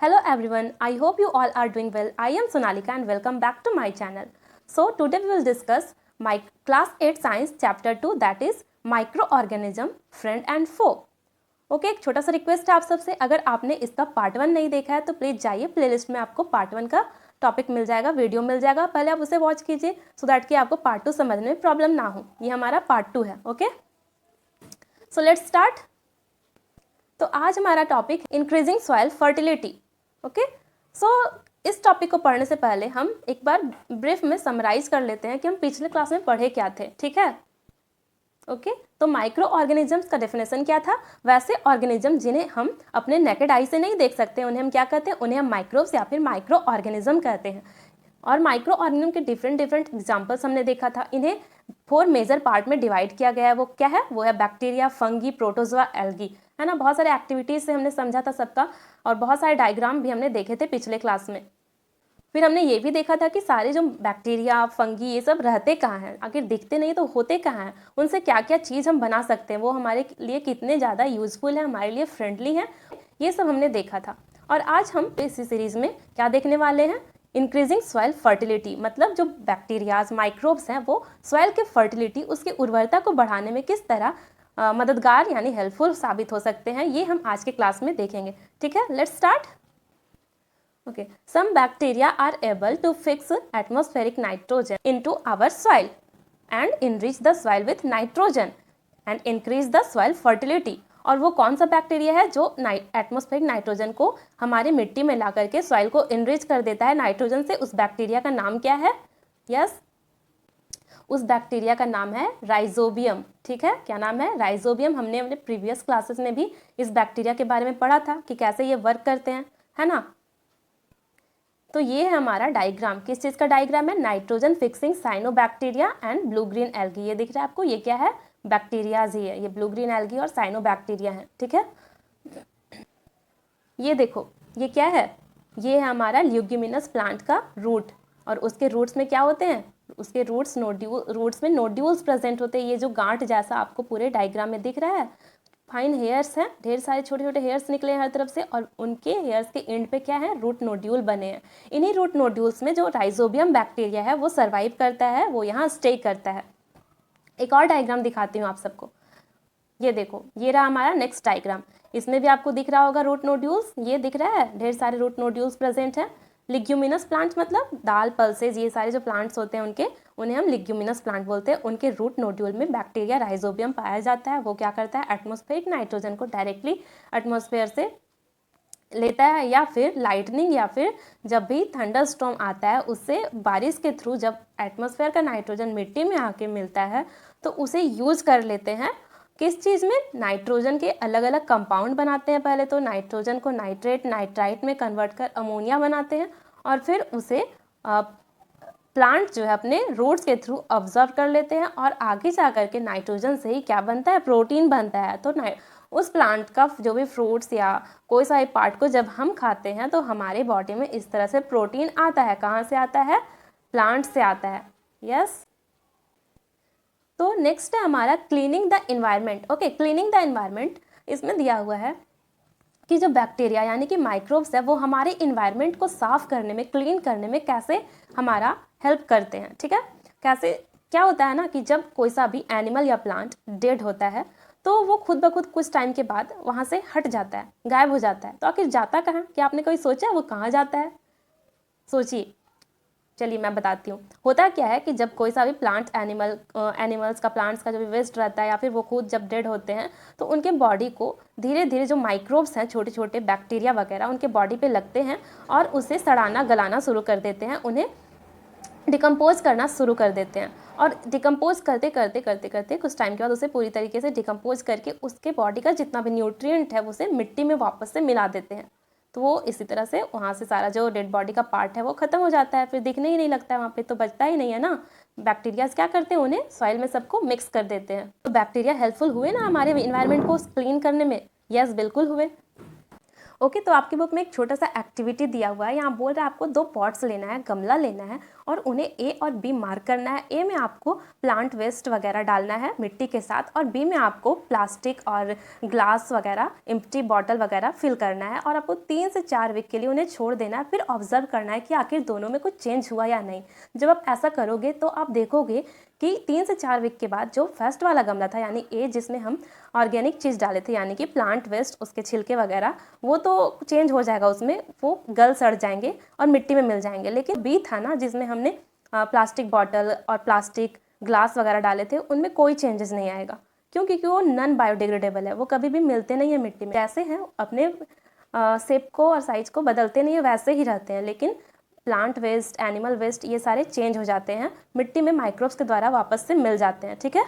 Hello everyone, I hope you all are doing well. I am Sonalika and welcome back to my channel. So today we will discuss my class 8 science chapter 2, that is microorganism friend and foe. Okay एक छोटा सा request है आप सबसे, अगर आपने इसका part 1 नहीं देखा है तो प्लीज़ जाइए, प्लेलिस्ट में आपको पार्ट 1 का टॉपिक मिल जाएगा, वीडियो मिल जाएगा, पहले आप उसे वॉच कीजिए सो दैट कि आपको पार्ट 2 समझने में प्रॉब्लम ना हो। ये हमारा पार्ट 2 है। Okay so let's start. तो आज हमारा topic increasing soil fertility. Okay so इस टॉपिक को पढ़ने से पहले हम एक बार ब्रीफ में समराइज कर लेते हैं कि हम पिछले क्लास में पढ़े क्या थे। ठीक है, ओके तो माइक्रो ऑर्गेनिजम्स का डेफिनेशन क्या था? वैसे ऑर्गेनिज्म जिन्हें हम अपने नेकेड आई से नहीं देख सकते उन्हें हम क्या कहते हैं? उन्हें हम माइक्रोब्स या फिर माइक्रो ऑर्गेनिज्म कहते हैं। और माइक्रो ऑर्गेनिज्म के डिफरेंट एग्जाम्पल्स हमने देखा था। इन्हें 4 मेजर पार्ट में डिवाइड किया गया है। वो क्या है? वो है बैक्टीरिया, फंगी, प्रोटोजोआ, एल्गी, है ना। बहुत सारे एक्टिविटीज से हमने समझा था सबका, और बहुत सारे डायग्राम भी हमने देखे थे पिछले क्लास में। फिर हमने ये भी देखा था कि सारे जो बैक्टीरिया, फंगी, ये सब रहते कहाँ हैं, आखिर दिखते नहीं तो होते कहाँ हैं, उनसे क्या क्या चीज़ हम बना सकते हैं, वो हमारे लिए कितने ज़्यादा यूजफुल है, हमारे लिए फ्रेंडली हैं, ये सब हमने देखा था। और आज हम इसी सीरीज में क्या देखने वाले हैं? इंक्रीजिंग सॉइल फर्टिलिटी, मतलब जो बैक्टीरियाज, माइक्रोब्स हैं वो सॉइल के फर्टिलिटी, उसकी उर्वरता को बढ़ाने में किस तरह मददगार यानी हेल्पफुल साबित हो सकते हैं, ये हम आज के क्लास में देखेंगे। ठीक है, let's start. Okay, some bacteria are able to fix atmospheric nitrogen into our soil and enrich the soil with nitrogen and increase the soil fertility. और वो कौन सा बैक्टीरिया है जो एटमॉस्फेरिक नाइट्रोजन को हमारी मिट्टी में ला करके सॉइल को इनरिच कर देता है नाइट्रोजन से? उस बैक्टीरिया का नाम क्या है? यस, उस बैक्टीरिया का नाम है राइजोबियम। ठीक है, क्या नाम है? राइजोबियम। हमने अपने प्रीवियस क्लासेस में भी इस बैक्टीरिया के बारे में पढ़ा था कि कैसे ये वर्क करते हैं, है ना। तो ये है हमारा डायग्राम। किस चीज़ का डायग्राम है? Nitrogen fixing cyanobacteria and blue green algae. ये दिख रहा है आपको? ये क्या है? बैक्टीरियाज ही है, ये ब्लू ग्रीन एल्गी और साइनोबैक्टीरिया है। ठीक है, ये देखो ये क्या है? ये है हमारा ल्यूग्यूमिनस प्लांट का रूट, और उसके रूट्स में क्या होते हैं? उसके रूट्स में नोड्यूल्स प्रेजेंट होते हैं। ये जो गांठ जैसा आपको पूरे डायग्राम में दिख रहा है, फाइन हेयर्स हैं, ढेर सारे छोटे छोटे हेयर्स निकले हैं हर तरफ से, और उनके हेयर्स के एंड पे क्या है? रूट नोड्यूल बने हैं। इन्हीं रूट नोड्यूल्स में जो राइजोबियम बैक्टीरिया है वो सर्वाइव करता है, वो यहाँ स्टे करता है। एक और डायग्राम दिखाती हूँ आप सबको। ये देखो, ये रहा हमारा नेक्स्ट डायग्राम। इसमें भी आपको दिख रहा होगा रूट नोड्यूल्स, ये दिख रहा है, ढेर सारे रूट नोड्यूल्स प्रेजेंट हैं। लिग्यूमिनस प्लांट मतलब दाल, पल्सेज, ये सारे जो प्लांट्स होते हैं उनके, उन्हें हम लिग्यूमिनस प्लांट बोलते हैं। उनके रूट नोड्यूल में बैक्टीरिया राइजोबियम पाया जाता है। वो क्या करता है? एटमॉस्फेरिक नाइट्रोजन को डायरेक्टली एटमॉस्फेयर से लेता है, या फिर लाइटनिंग, या फिर जब भी थंडर स्टॉर्म आता है उससे बारिश के थ्रू जब एटमॉस्फेयर का नाइट्रोजन मिट्टी में आके मिलता है तो उसे यूज कर लेते हैं। किस चीज़ में? नाइट्रोजन के अलग अलग कंपाउंड बनाते हैं। पहले तो नाइट्रोजन को नाइट्रेट, नाइट्राइट में कन्वर्ट कर अमोनिया बनाते हैं, और फिर उसे प्लांट जो है अपने रूट्स के थ्रू ऑब्जर्व कर लेते हैं, और आगे जा कर के नाइट्रोजन से ही क्या बनता है? प्रोटीन बनता है। तो उस प्लांट का जो भी फ्रूट्स या कोई सा पार्ट को जब हम खाते हैं तो हमारे बॉडी में इस तरह से प्रोटीन आता है। कहाँ से आता है? प्लांट से आता है। यस, तो नेक्स्ट है हमारा cleaning the environment. Okay, cleaning the environment, इसमें दिया हुआ है कि जो बैक्टीरिया यानी कि माइक्रोब्स है वो हमारे इन्वायरमेंट को साफ करने में, क्लीन करने में कैसे हमारा हेल्प करते हैं। ठीक है, कैसे? क्या होता है ना कि जब कोई सा भी एनिमल या प्लांट डेड होता है तो वो खुद ब खुद कुछ टाइम के बाद वहाँ से हट जाता है, गायब हो जाता है। तो आखिर जाता कहाँ? क्या आपने कोई सोचा वो कहाँ जाता है? सोचिए। चलिए मैं बताती हूँ। होता क्या है कि जब कोई सा भी प्लांट, एनिमल्स का, प्लांट्स का जो भी वेस्ट रहता है या फिर वो खुद जब डेड होते हैं तो उनके बॉडी को धीरे धीरे जो माइक्रोब्स हैं, छोटे छोटे बैक्टीरिया वगैरह, उनके बॉडी पे लगते हैं और उसे सड़ाना, गलाना शुरू कर देते हैं, उन्हें डिकम्पोज करना शुरू कर देते हैं। और डिकम्पोज करते करते करते करते कुछ टाइम के बाद उसे पूरी तरीके से डिकम्पोज करके उसके बॉडी का जितना भी न्यूट्रिएंट है उसे मिट्टी में वापस से मिला देते हैं। तो वो इसी तरह से वहाँ से सारा जो डेड बॉडी का पार्ट है वो खत्म हो जाता है, फिर दिखने ही नहीं लगता है, वहाँ पे तो बचता ही नहीं है ना। बैक्टीरियाज क्या करते हैं? उन्हें सॉइल में सबको मिक्स कर देते हैं। तो बैक्टीरिया हेल्पफुल हुए ना हमारे इन्वायरमेंट को क्लीन करने में? यस, बिल्कुल हुए। ओके, तो आपकी बुक में एक छोटा सा एक्टिविटी दिया हुआ है। यहाँ बोल रहा है आपको 2 पॉट्स लेना है, गमला लेना है और उन्हें ए और बी मार्क करना है। ए में आपको प्लांट वेस्ट वगैरह डालना है मिट्टी के साथ, और बी में आपको प्लास्टिक और ग्लास वगैरह, एम्प्टी बॉटल वगैरह फिल करना है, और आपको 3 से 4 वीक के लिए उन्हें छोड़ देना है। फिर ऑब्जर्व करना है कि आखिर दोनों में कुछ चेंज हुआ या नहीं। जब आप ऐसा करोगे तो आप देखोगे कि 3 से 4 वीक के बाद जो फर्स्ट वाला गमला था यानी ए, जिसमें हम ऑर्गेनिक चीज़ डाले थे यानी कि प्लांट वेस्ट, उसके छिलके वगैरह, वो तो चेंज हो जाएगा, उसमें वो गल सड़ जाएंगे और मिट्टी में मिल जाएंगे। लेकिन बी था ना, जिसमें हमने प्लास्टिक बॉटल और प्लास्टिक ग्लास वगैरह डाले थे, उनमें कोई चेंजेस नहीं आएगा। क्यों? क्योंकि वो नॉन बायोडिग्रेडेबल है, वो कभी भी मिलते नहीं है मिट्टी में। जैसे हैं अपने शेप को और साइज को बदलते नहीं है, वैसे ही रहते हैं। लेकिन प्लांट वेस्ट, एनिमल वेस्ट, ये सारे चेंज हो जाते हैं मिट्टी में, माइक्रोब्स के द्वारा वापस से मिल जाते हैं। ठीक है,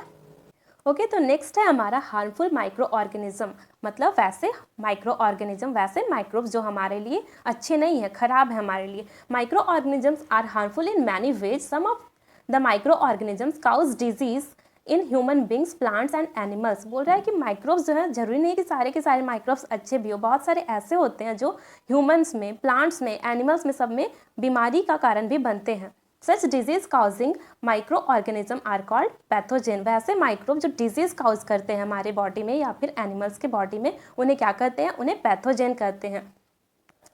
ओके। तो नेक्स्ट है हमारा हार्मफुल माइक्रो ऑर्गेनिज्म। मतलब वैसे माइक्रो ऑर्गेनिज्म, वैसे माइक्रोब्स जो हमारे लिए अच्छे नहीं है, खराब है हमारे लिए। Microorganisms are harmful in many ways. Some of the micro organisms cause disease in human beings, plants and animals. बोल रहा है कि माइक्रोब्स जो है, जरूरी नहीं कि सारे के सारे माइक्रोब्स अच्छे भी हो, बहुत सारे ऐसे होते हैं जो ह्यूमन्स में, प्लांट्स में, एनिमल्स में, सब में बीमारी का कारण भी बनते हैं। Such disease causing micro organism are called pathogen. वैसे माइक्रोब जो डिजीज काउज करते हैं हमारे बॉडी में या फिर एनिमल्स के बॉडी में, उन्हें क्या कहते हैं? उन्हें पैथोजेन कहते हैं।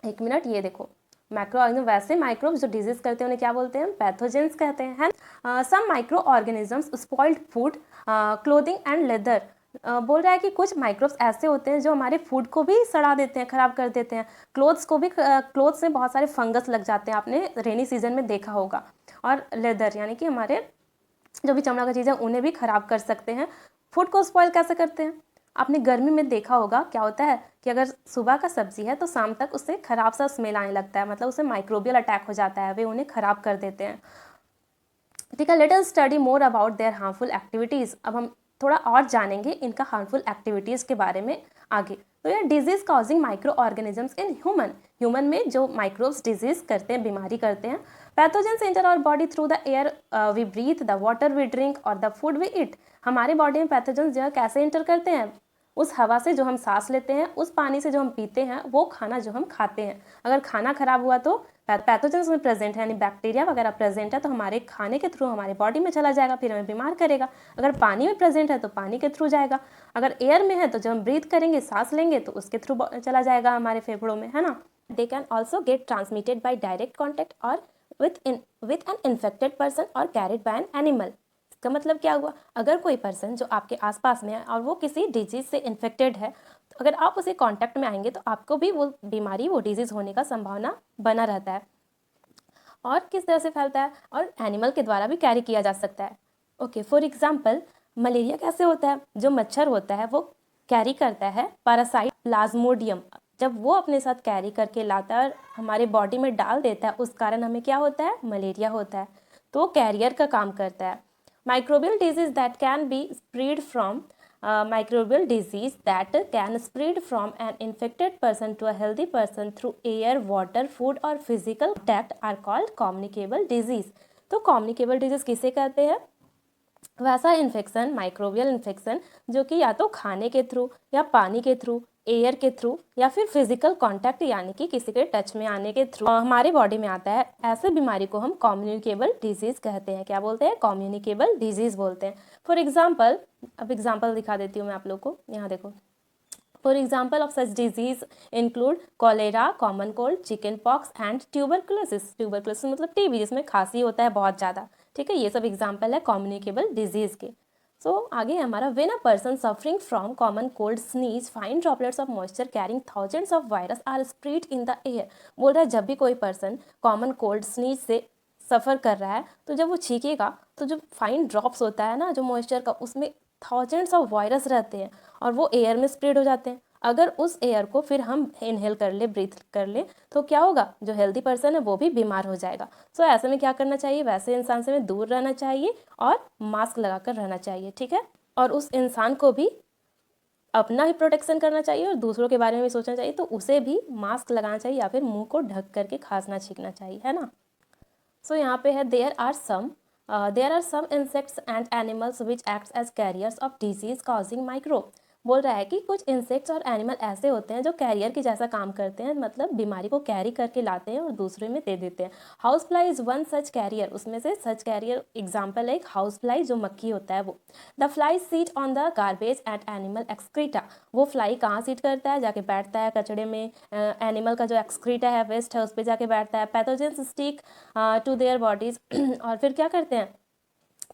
एक मिनट, ये देखो, माइक्रो ऑर्गेनिज्म, वैसे माइक्रोब जो डिजीज करते हैं उन्हें क्या बोलते हैं? पैथोजेंस कहते हैं। Some microorganisms spoiled food, clothing and leather. बोल रहा है कि कुछ माइक्रोब्स ऐसे होते हैं जो हमारे फूड को भी सड़ा देते हैं, खराब कर देते हैं। क्लोथ्स को भी, क्लोथ्स में बहुत सारे फंगस लग जाते हैं, आपने रेनी सीजन में देखा होगा। और लेदर यानी कि हमारे जो भी चमड़ा का चीज़ है उन्हें भी खराब कर सकते हैं। फूड को स्पॉइल कैसे करते हैं? आपने गर्मी में देखा होगा क्या होता है कि अगर सुबह का सब्जी है तो शाम तक उससे खराब सा स्मेल आने लगता है, मतलब उससे माइक्रोबियल अटैक हो जाता है, वे उन्हें खराब कर देते हैं। ठीक है, let us study more about their harmful activities. अब हम थोड़ा और जानेंगे इनका हार्मफुल एक्टिविटीज़ के बारे में आगे। तो ये disease causing microorganisms in human में जो माइक्रोब्स डिजीज करते हैं, बीमारी करते हैं। Pathogens enter our body through the air we breathe, the water we drink और द फूड वी ईट। हमारे बॉडी में पैथोजेंस जो है कैसे एंटर करते हैं? उस हवा से जो हम सांस लेते हैं, उस पानी से जो हम पीते हैं, वो खाना जो हम खाते हैं। अगर खाना खराब हुआ तो पैथोजेंस में प्रेजेंट है, यानी बैक्टीरिया वगैरह प्रेजेंट है, तो हमारे खाने के थ्रू हमारे बॉडी में चला जाएगा, फिर हमें बीमार करेगा। अगर पानी में प्रेजेंट है तो पानी के थ्रू जाएगा। अगर एयर में है तो जब हम ब्रीथ करेंगे, सांस लेंगे, तो उसके थ्रू चला जाएगा हमारे फेफड़ों में, है ना। They can also get transmitted by direct contact और विथ एन इन्फेक्टेड पर्सन और कैरिड बाय एन एनिमल। इसका मतलब क्या हुआ? अगर कोई पर्सन जो आपके आसपास में है और वो किसी डिजीज से इन्फेक्टेड है, तो अगर आप उसे कांटेक्ट में आएंगे तो आपको भी वो बीमारी, वो डिजीज़ होने का संभावना बना रहता है। और किस तरह से फैलता है? और एनिमल के द्वारा भी कैरी किया जा सकता है। ओके, फॉर एग्जांपल मलेरिया कैसे होता है? जो मच्छर होता है वो कैरी करता है पैरासाइट प्लाज्मोडियम। जब वो अपने साथ कैरी करके लाता है और हमारे बॉडी में डाल देता है, उस कारण हमें क्या होता है? मलेरिया होता है। तो वो कैरियर का काम करता है। Microbial disease that can be spread from microbial disease that can spread from an infected person to a healthy person through air, water, food or physical contact are called communicable disease। तो communicable disease किसे कहते हैं? वैसा infection, microbial infection, जो कि या तो खाने के थ्रू या पानी के थ्रू, एयर के थ्रू या फिर फिजिकल कांटेक्ट यानी कि किसी के टच में आने के थ्रू हमारे बॉडी में आता है। ऐसे बीमारी को हम कम्युनिकेबल डिजीज कहते हैं। क्या बोलते हैं? कम्युनिकेबल डिजीज बोलते हैं। फॉर एग्जाम्पल, अब एग्जाम्पल दिखा देती हूँ मैं आप लोग को। यहाँ देखो, for example of such disease include cholera, common cold, chicken pox and tuberculosis. Tuberculosis मतलब टीबी, जिसमें खांसी होता है बहुत ज़्यादा। ठीक है, ये सब एग्जाम्पल है कम्युनिकेबल डिजीज के। सो आगे हमारा, when a person suffering from common cold sneeze fine droplets of moisture carrying thousands of virus are spread in the air. बोल रहा है जब भी कोई पर्सन कॉमन कोल्ड स्नीज से सफ़र कर रहा है तो जब वो छींकेगा तो जो फाइन ड्रॉप्स होता है ना, जो मॉइस्चर का, उसमें थाउजेंड्स ऑफ वायरस रहते हैं और वो एयर में स्प्रेड हो जाते हैं। अगर उस एयर को फिर हम इनहेल कर ले, ब्रीथ कर ले, तो क्या होगा? जो हेल्दी पर्सन है वो भी बीमार हो जाएगा। सो ऐसे में क्या करना चाहिए? वैसे इंसान से हमें दूर रहना चाहिए और मास्क लगा कर रहना चाहिए। ठीक है, और उस इंसान को भी अपना ही प्रोटेक्शन करना चाहिए और दूसरों के बारे में भी सोचना चाहिए, तो उसे भी मास्क लगाना चाहिए या फिर मुंह को ढक करके खांसना छींकना चाहिए, है ना। सो यहाँ पे है, there are some insects and animals which acts as carriers of disease causing microbe। बोल रहा है कि कुछ इंसेक्ट्स और एनिमल ऐसे होते हैं जो कैरियर के जैसा काम करते हैं, मतलब बीमारी को कैरी करके लाते हैं और दूसरे में दे देते हैं। House fly is one such carrier, उसमें से सच कैरियर एग्जाम्पल है एक हाउस फ्लाई जो मक्खी होता है वो। The fly sit on the garbage at animal excreta, वो फ्लाई कहाँ सीट करता है, जाके बैठता है कचड़े में, एनिमल का जो एक्सक्रीटा है, वेस्ट है, उस पर जाके बैठता है। Pathogens stick to their bodies और फिर क्या करते हैं,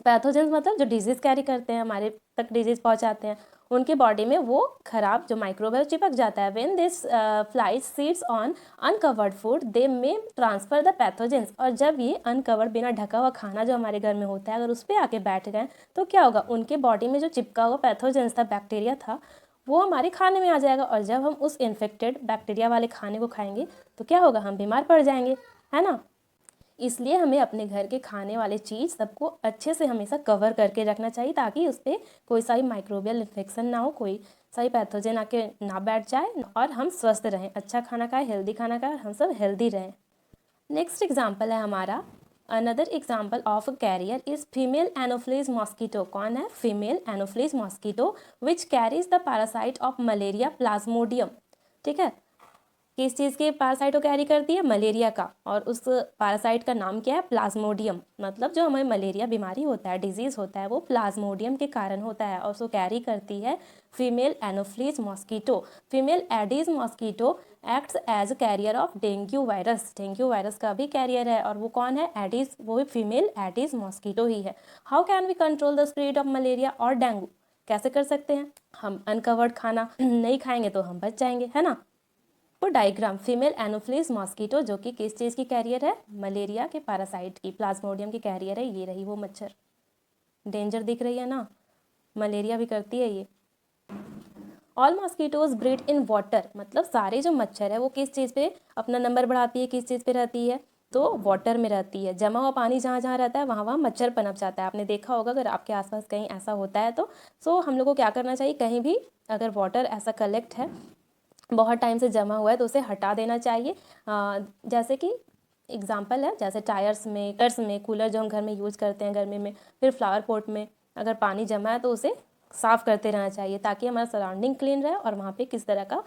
पैथोजेंस मतलब जो डिजीज़ कैरी करते हैं, हमारे तक डिजीज़ पहुंचाते हैं, उनके बॉडी में वो खराब जो माइक्रोब है चिपक जाता है। When this fly seeds on uncovered food they may transfer the pathogens, और जब ये अनकवर्ड बिना ढका हुआ खाना जो हमारे घर में होता है अगर उस पर आके बैठ गए तो क्या होगा, उनके बॉडी में जो चिपका हुआ पैथोजेंस था, बैक्टीरिया था, वो हमारे खाने में आ जाएगा। और जब हम उस इन्फेक्टेड बैक्टीरिया वाले खाने को खाएंगे तो क्या होगा, हम बीमार पड़ जाएंगे, है ना। इसलिए हमें अपने घर के खाने वाले चीज़ सबको अच्छे से हमेशा कवर करके रखना चाहिए ताकि उस पर कोई सा भी माइक्रोबियल इन्फेक्शन ना हो, कोई सा भी पैथोजन आके ना बैठ जाए और हम स्वस्थ रहें, अच्छा खाना खाएं, हेल्दी खाना खाएं, हम सब हेल्दी रहें। नेक्स्ट एग्जाम्पल है हमारा, another example of carrier is female Anopheles mosquito. कौन है, female Anopheles mosquito which carries the parasite of malaria Plasmodium. ठीक है, किस चीज़ के पैरासाइट को कैरी करती है, मलेरिया का, और उस पैरासाइट का नाम क्या है, प्लाज्मोडियम। मतलब जो हमें मलेरिया बीमारी होता है, डिजीज़ होता है, वो प्लाज्मोडियम के कारण होता है और उसको कैरी करती है female Anopheles mosquito. Female Aedes mosquito acts as carrier of dengue virus, dengue virus का भी कैरियर है, और वो कौन है, एडीज, वो भी फीमेल एडीज मॉस्किटो ही है। How can we control the spread of malaria और डेंगू, कैसे कर सकते हैं, हम अनकवर्ड खाना नहीं खाएंगे तो हम बच जाएंगे, है ना। तो डायग्राम, फीमेल एनोफ्लिस मॉस्किटो जो कि किस चीज़ की कैरियर है, मलेरिया के पैरासाइट की, प्लाज्मोडियम की कैरियर है, ये रही वो मच्छर, डेंजर दिख रही है ना, मलेरिया भी करती है ये। All mosquitoes breed in water, मतलब सारे जो मच्छर है वो किस चीज़ पे अपना नंबर बढ़ाती है, किस चीज़ पे रहती है, तो वाटर में रहती है। जमा हुआ पानी जहाँ जहाँ रहता है वहाँ वहाँ मच्छर पनप जाता है। आपने देखा होगा अगर आपके आसपास कहीं ऐसा होता है तो सो हम लोग को क्या करना चाहिए, कहीं भी अगर वाटर ऐसा कलेक्ट है, बहुत टाइम से जमा हुआ है, तो उसे हटा देना चाहिए। जैसे कि एग्जांपल है, जैसे टायर्स में, कूलर जो हम घर में यूज़ करते हैं गर्मी में, फिर फ्लावर पॉट में अगर पानी जमा है तो उसे साफ़ करते रहना चाहिए ताकि हमारा सराउंडिंग क्लीन रहे और वहाँ पे किस तरह का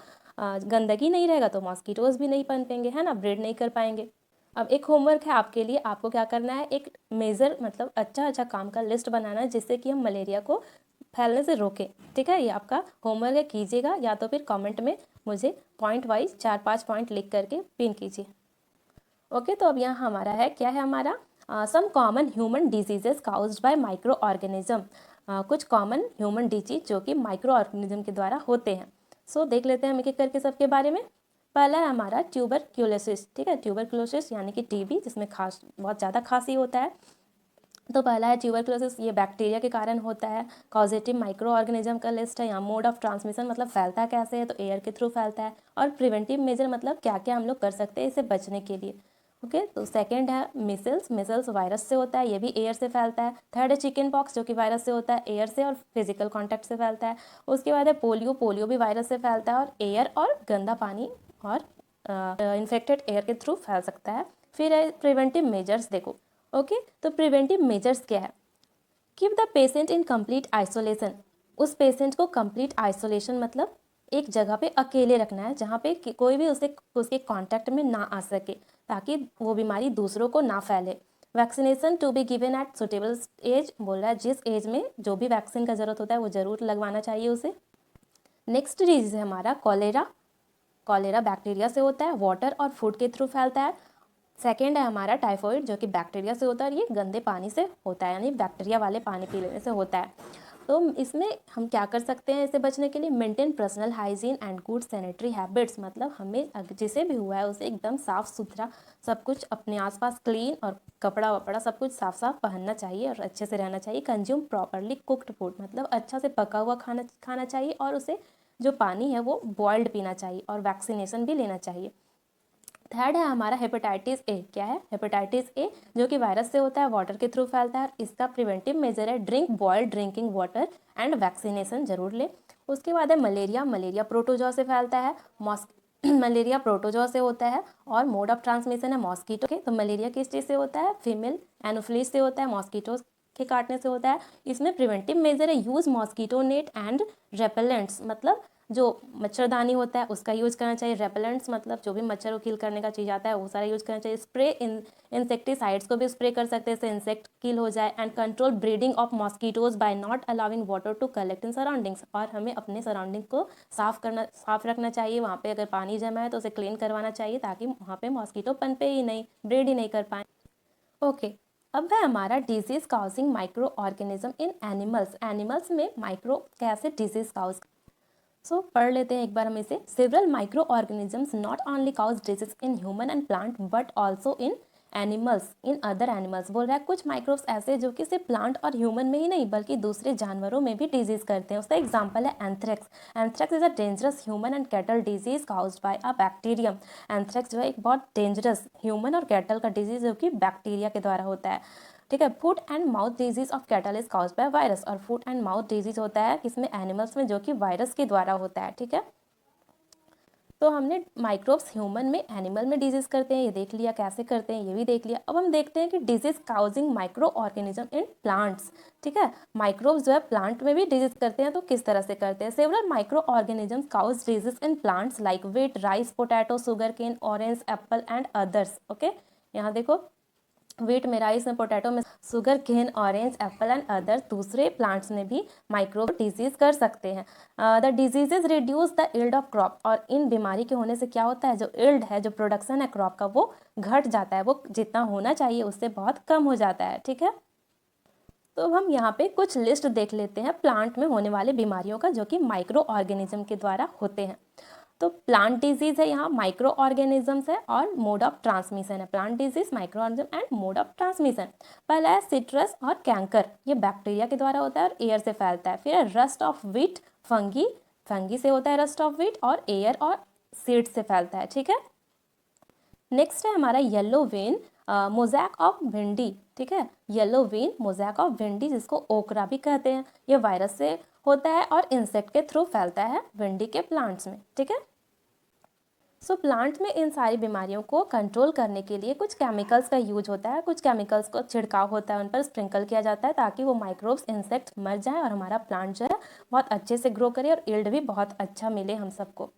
गंदगी नहीं रहेगा तो मॉस्किटोज़ भी नहीं पनपेंगे, है ना, ब्रीड नहीं कर पाएंगे। अब एक होमवर्क है आपके लिए, आपको क्या करना है, एक मेजर मतलब अच्छा काम का लिस्ट बनाना है जिससे कि हम मलेरिया को फैलने से रोकें। ठीक है, ये आपका होमवर्क है, कीजिएगा, या तो फिर कमेंट में मुझे पॉइंट वाइज 4-5 पॉइंट लिख करके पिन कीजिए। ओके, तो अब यहाँ हमारा है, क्या है हमारा, some common human diseases caused by micro organism, कुछ कॉमन ह्यूमन डिजीज जो कि माइक्रो ऑर्गेनिज्म के द्वारा होते हैं। सो देख लेते हैं हम एक एक करके सबके बारे में। पहला है हमारा ट्यूबरक्यूलोसिस। ठीक है, ट्यूबरक्यूलोसिस यानी कि टीबी, जिसमें बहुत ज़्यादा खांसी होता है। तो पहला है ट्यूबरक्लोसिस, ये बैक्टीरिया के कारण होता है। कॉजेटिव माइक्रो ऑर्गेनिज्म का लिस्ट है। यहाँ मोड ऑफ ट्रांसमिशन मतलब फैलता कैसे है, तो एयर के थ्रू फैलता है। और प्रिवेंटिव मेजर मतलब क्या क्या हम लोग कर सकते हैं इसे बचने के लिए। ओके, तो सेकंड है मिसल्स, मिसल्स वायरस से होता है, ये भी एयर से फैलता है। थर्ड है चिकन पॉक्स जो कि वायरस से होता है, एयर से और फिजिकल कॉन्टैक्ट से फैलता है। उसके बाद है पोलियो, पोलियो भी वायरस से फैलता है और एयर और गंदा पानी और इन्फेक्टेड एयर के थ्रू फैल सकता है। फिर है प्रिवेंटिव मेजर्स, देखो ओके तो प्रिवेंटिव मेजर्स क्या है, keep the patient in complete isolation, उस पेशेंट को कंप्लीट आइसोलेशन मतलब एक जगह पे अकेले रखना है जहाँ पे कोई भी उसके कांटेक्ट में ना आ सके ताकि वो बीमारी दूसरों को ना फैले। Vaccination to be given at suitable age, बोल रहा है जिस एज में जो भी वैक्सीन का ज़रूरत होता है वो ज़रूर लगवाना चाहिए उसे। नेक्स्ट डिजीज़ है हमारा कॉलेरा, कॉलेरा बैक्टीरिया से होता है, वाटर और फूड के थ्रू फैलता है। सेकेंड है हमारा टाइफॉइड जो कि बैक्टीरिया से होता है और ये गंदे पानी से होता है, यानी बैक्टीरिया वाले पानी पी लेने से होता है। तो इसमें हम क्या कर सकते हैं इसे बचने के लिए, maintain personal hygiene and good sanitary habits, मतलब हमें जिसे भी हुआ है उसे एकदम साफ़ सुथरा सब कुछ अपने आसपास क्लीन और कपड़ा वपड़ा सब कुछ साफ साफ पहनना चाहिए और अच्छे से रहना चाहिए। कंज्यूम प्रॉपरली कुक्ड फूड, मतलब अच्छा से पका हुआ खाना चाहिए और उसे जो पानी है वो बॉइल्ड पीना चाहिए और वैक्सीनेशन भी लेना चाहिए। थर्ड है हमारा हेपेटाइटिस ए, क्या है हेपेटाइटिस ए जो कि वायरस से होता है, वाटर के थ्रू फैलता है। इसका प्रिवेंटिव मेजर है drink boiled drinking water and vaccination जरूर ले। उसके बाद है मलेरिया, मलेरिया प्रोटोजोआ से फैलता है, मलेरिया प्रोटोजोआ से होता है और मोड ऑफ ट्रांसमिशन है मॉस्कीटो के। तो मलेरिया किस चीज़ से होता है, फीमेल एनोफ्लिस से होता है, मॉस्कीटो के काटने से होता है। इसमें प्रिवेंटिव मेजर है, use mosquito net and repellents, मतलब जो मच्छरदानी होता है उसका यूज़ करना चाहिए। रेपेलेंट्स मतलब जो भी मच्छर को किल करने का चीज़ आता है वो सारा यूज़ करना चाहिए। स्प्रे इंसेक्टिसाइड्स को भी स्प्रे कर सकते हैं, इससे इंसेक्ट किल हो जाए। And control breeding of mosquitoes by not allowing water to collect in surroundings, और हमें अपने सराउंडिंग को साफ रखना चाहिए। वहाँ पे अगर पानी जमा है तो उसे क्लीन करवाना चाहिए ताकि वहाँ पे मॉस्किटो पनपे ही नहीं, ब्रीड ही नहीं कर पाए। ओके, अब है हमारा disease causing micro organism in animals. Animals में माइक्रो कैसे डिजीज काउज, सो पढ़ लेते हैं एक बार हम इसे। Several micro organisms not only cause disease in human and plant but also in animals, in other animals. बोल रहा है कुछ माइक्रोब्स ऐसे जो कि सिर्फ प्लांट और ह्यूमन में ही नहीं बल्कि दूसरे जानवरों में भी डिजीज करते हैं। उसका एग्जांपल है anthrax. Anthrax is a dangerous human and cattle disease caused bye a bacterium. Anthrax जो है एक बहुत डेंजरस ह्यूमन और कैटल का डिजीज जो कि बैक्टीरिया के द्वारा होता है। ठीक है। Foot and mouth disease of cattle is caused by virus, और फूट एंड माउथ डिजीज होता है किसमें, एनिमल्स में, जो कि वायरस के द्वारा होता है। ठीक है, तो हमने माइक्रोब्स ह्यूमन में, एनिमल में डिजीज करते हैं, ये देख लिया कैसे करते हैं, ये भी देख लिया। अब हम देखते हैं कि disease causing micro organism in plants. ठीक है, माइक्रोब्स जो है प्लांट में भी डिजीज करते हैं, तो किस तरह से करते हैं। Several micro organisms cause disease in plants like wheat, rice, potato, sugar cane, orange, apple and others. Okay, यहाँ देखो, व्हीट में, राइस में, पोटैटो में, sugar cane, orange, apple and other दूसरे प्लांट्स में भी माइक्रोब डिजीज कर सकते हैं। The diseases reduce the yield of crop, और इन बीमारी के होने से क्या होता है, जो यील्ड है, जो प्रोडक्शन है क्रॉप का, वो घट जाता है, वो जितना होना चाहिए उससे बहुत कम हो जाता है। ठीक है, तो हम यहाँ पे कुछ लिस्ट देख लेते हैं प्लांट में होने वाले बीमारियों का जो कि माइक्रो ऑर्गेनिज्म के द्वारा होते हैं। तो प्लांट डिजीज है, यहाँ माइक्रो ऑर्गेनिजम्स है और मोड ऑफ ट्रांसमिशन है। Plant disease, micro organism and mode of transmission. पहला है सिट्रस और कैंकर, ये बैक्टीरिया के द्वारा होता है और एयर से फैलता है। फिर है rust of wheat, fungi, fungi से होता है रस्ट ऑफ व्हीट, और एयर और सीड से फैलता है। ठीक है, नेक्स्ट है हमारा येलो वेन मोजैक ऑफ भिंडी। ठीक है, येलो वेन मोजैक ऑफ भिंडी, जिसको ओकरा भी कहते हैं, ये वायरस से होता है और इंसेक्ट के थ्रू फैलता है भिंडी के प्लांट्स में। ठीक है, सो प्लांट में इन सारी बीमारियों को कंट्रोल करने के लिए कुछ केमिकल्स का यूज होता है, कुछ केमिकल्स को छिड़काव होता है, उन पर स्प्रिंकल किया जाता है ताकि वो माइक्रोब्स, इंसेक्ट मर जाए और हमारा प्लांट जो है बहुत अच्छे से ग्रो करे और यील्ड भी बहुत अच्छा मिले हम सबको।